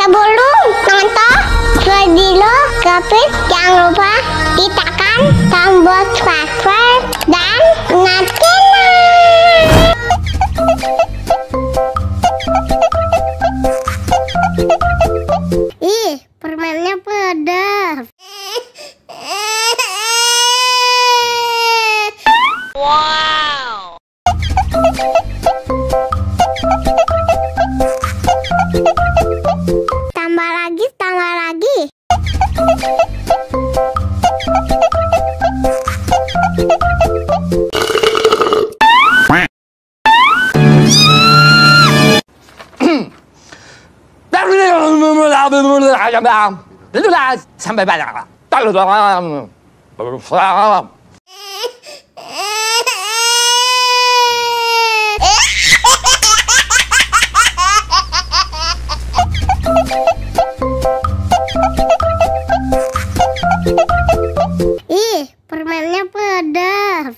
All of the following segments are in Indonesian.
Sebelum nonton video Kepit, jangan lupa tekan tombol subscribe dan nyalakan. Ih, permennya pedas. Wow. Tambah lagi, tambah lagi. Sampai banyak. Ih, permennya pedas.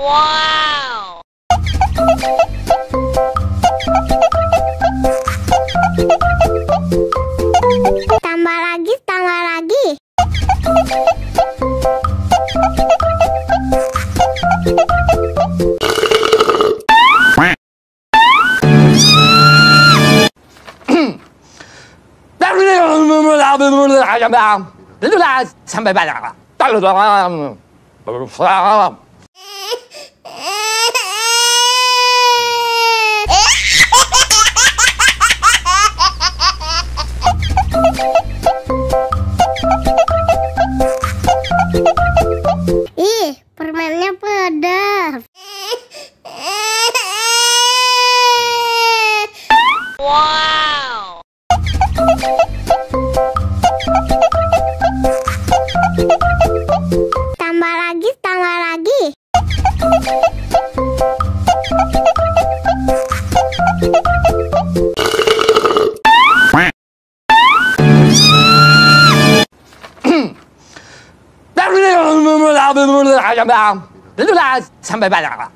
Wow. Tambah lagi, tambah lagi. Sampai banyak. Ih, permennya pedas. Wow. Tambah lagi, tambah lagi. Sampai banyak.